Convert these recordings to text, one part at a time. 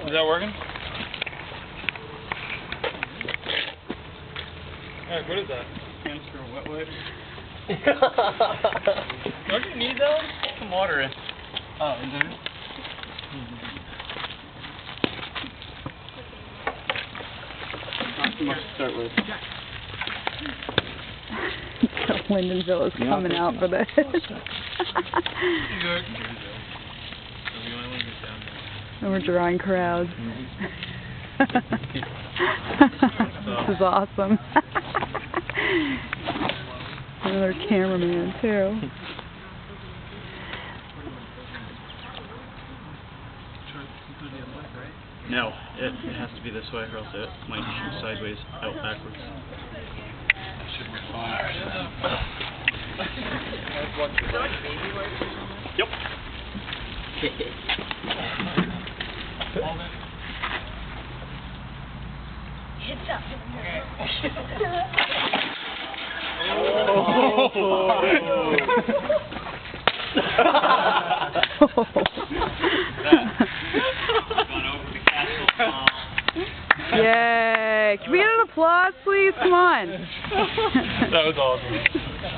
Is that working? Alright, what is that? Hamster wet wipe. Don't you need those? Put some water in. Oh, is there? Not too much to start with. Lindenville is coming out for this. And we're drawing crowds. This is awesome. Another cameraman too. No, it has to be this way or else it might shoot sideways, out backwards. Should be fine. Yep. Hits up. Yay! Can we get an applause, please? Come on. That was awesome.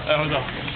That was awesome.